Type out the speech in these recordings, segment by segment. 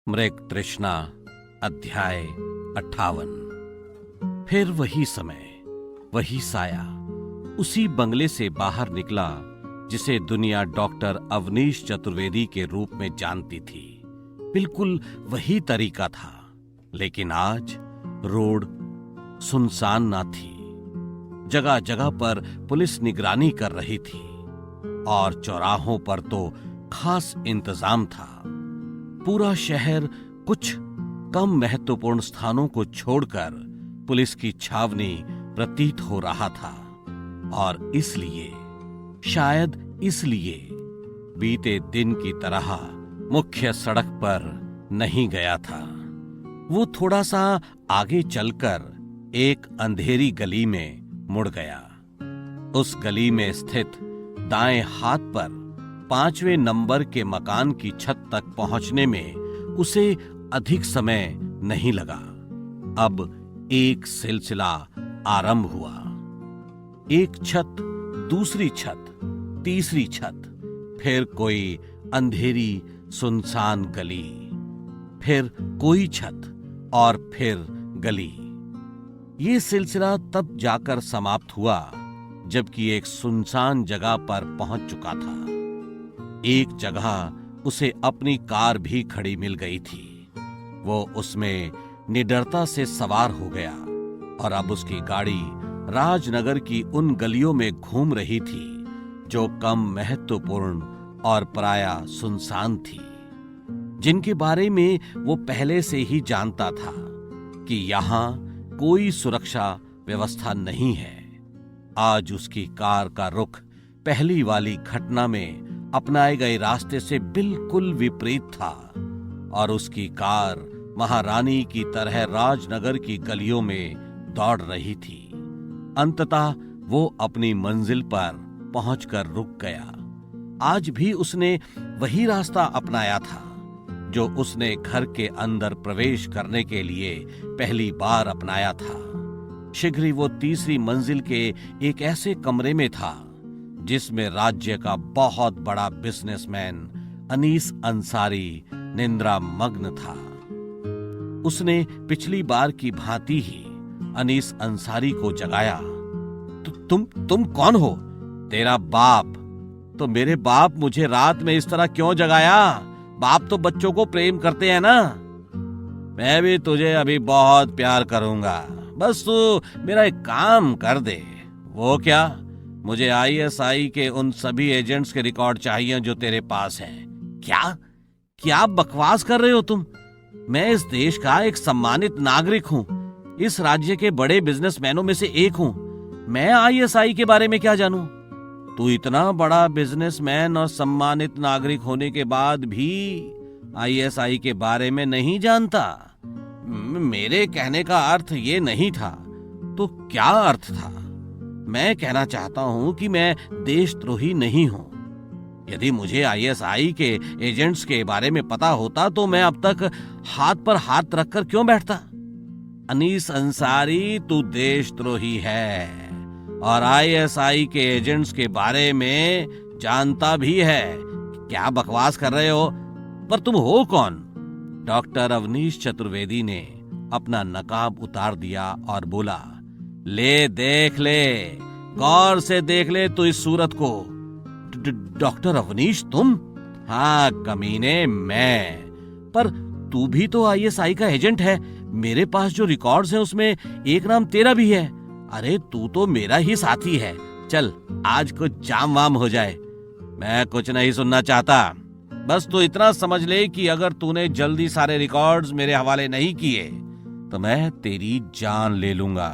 मृग तृष्णा अध्याय 58। फिर वही समय, वही साया उसी बंगले से बाहर निकला जिसे दुनिया डॉक्टर अवनीश चतुर्वेदी के रूप में जानती थी। बिल्कुल वही तरीका था, लेकिन आज रोड सुनसान ना थी। जगह जगह पर पुलिस निगरानी कर रही थी और चौराहों पर तो खास इंतजाम था। पूरा शहर कुछ कम महत्वपूर्ण स्थानों को छोड़कर पुलिस की छावनी प्रतीत हो रहा था और इसलिए, शायद इसलिए बीते दिन की तरह मुख्य सड़क पर नहीं गया था। वो थोड़ा सा आगे चलकर एक अंधेरी गली में मुड़ गया। उस गली में स्थित दाएं हाथ पर 5वें नंबर के मकान की छत तक पहुंचने में उसे अधिक समय नहीं लगा। अब एक सिलसिला आरंभ हुआ। एक छत, दूसरी छत, तीसरी छत, फिर कोई अंधेरी सुनसान गली, फिर कोई छत और फिर गली। ये सिलसिला तब जाकर समाप्त हुआ जबकि एक सुनसान जगह पर पहुंच चुका था। एक जगह उसे अपनी कार भी खड़ी मिल गई थी। वो उसमें निडरता से सवार हो गया और अब उसकी गाड़ी राजनगर की उन गलियों में घूम रही थी जो कम महत्वपूर्ण और प्रायः सुनसान थी, जिनके बारे में वो पहले से ही जानता था कि यहां कोई सुरक्षा व्यवस्था नहीं है। आज उसकी कार का रुख पहली वाली घटना में अपनाए गए रास्ते से बिल्कुल विपरीत था और उसकी कार महारानी की तरह राजनगर की गलियों में दौड़ रही थी। अंततः वो अपनी मंजिल पर पहुंचकर रुक गया। आज भी उसने वही रास्ता अपनाया था जो उसने घर के अंदर प्रवेश करने के लिए पहली बार अपनाया था। शीघ्र ही वो तीसरी मंजिल के एक ऐसे कमरे में था जिसमें राज्य का बहुत बड़ा बिजनेसमैन अनीस अंसारी निंद्रा मग्न था। उसने पिछली बार की भांति ही अनीस अंसारी को जगाया। तुम कौन हो? तेरा बाप। तो मेरे बाप मुझे रात में इस तरह क्यों जगाया? बाप तो बच्चों को प्रेम करते हैं ना। मैं भी तुझे अभी बहुत प्यार करूंगा, बस तू मेरा एक काम कर दे। वो क्या? मुझे आईएसआई के उन सभी एजेंट्स के रिकॉर्ड चाहिए जो तेरे पास हैं। क्या बकवास कर रहे हो तुम? मैं इस देश का एक सम्मानित नागरिक हूँ, इस राज्य के बड़े बिजनेसमैनों में से एक हूँ। मैं आईएसआई के बारे में क्या जानूं? तू इतना बड़ा बिजनेसमैन और सम्मानित नागरिक होने के बाद भी आईएसआई के बारे में नहीं जानता? मेरे कहने का अर्थ ये नहीं था। तो क्या अर्थ था? मैं कहना चाहता हूं कि मैं देशद्रोही नहीं हूं। यदि मुझे आईएसआई के एजेंट्स के बारे में पता होता तो मैं अब तक हाथ पर हाथ रखकर क्यों बैठता? अनीस अंसारी, तू देशद्रोही है और आईएसआई के एजेंट्स के बारे में जानता भी है। क्या बकवास कर रहे हो? पर तुम हो कौन? डॉक्टर अवनीश चतुर्वेदी ने अपना नकाब उतार दिया और बोला, ले देख ले, गौर से देख ले तू इस सूरत को। डॉक्टर अवनीश तुम? हाँ कमीने, मैं। पर तू भी तो आईएसआई का एजेंट है। मेरे पास जो रिकॉर्ड्स हैं उसमें एक नाम तेरा भी है। अरे तू तो मेरा ही साथी है। चल आज कुछ जाम वाम हो जाए। मैं कुछ नहीं सुनना चाहता। बस तू इतना समझ ले कि अगर तूने जल्दी सारे रिकॉर्ड्स मेरे हवाले नहीं किए तो मैं तेरी जान ले लूंगा।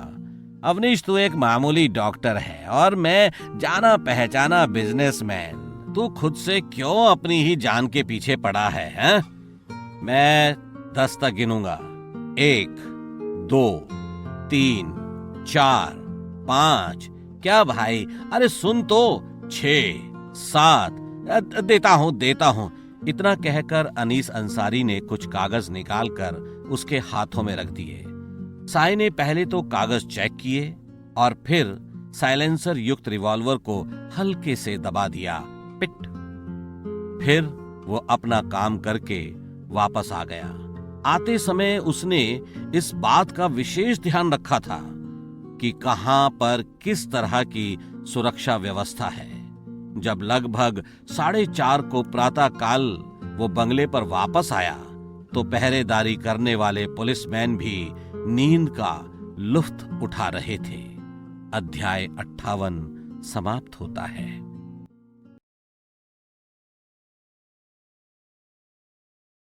अवनीश, तू एक मामूली डॉक्टर है और मैं जाना पहचाना बिजनेसमैन। तू खुद से क्यों अपनी ही जान के पीछे पड़ा है, हैं? मैं 10 तक गिनूंगा। 1, 2, 3, 4, 5। क्या भाई? अरे सुन तो। 6, 7। देता हूं। इतना कहकर अनीस अंसारी ने कुछ कागज निकालकर उसके हाथों में रख दिए। साई ने पहले तो कागज चेक किए और फिर साइलेंसर युक्त रिवॉल्वर को हल्के से दबा दिया। पिट। फिर वो अपना काम करके वापस आ गया। आते समय उसने इस बात का विशेष ध्यान रखा था कि कहां पर किस तरह की सुरक्षा व्यवस्था है। जब लगभग 4:30 को प्रातःकाल वो बंगले पर वापस आया तो पहरेदारी करने वाले पुलिसमैन भी नींद का लुत्फ उठा रहे थे। अध्याय 58 समाप्त होता है।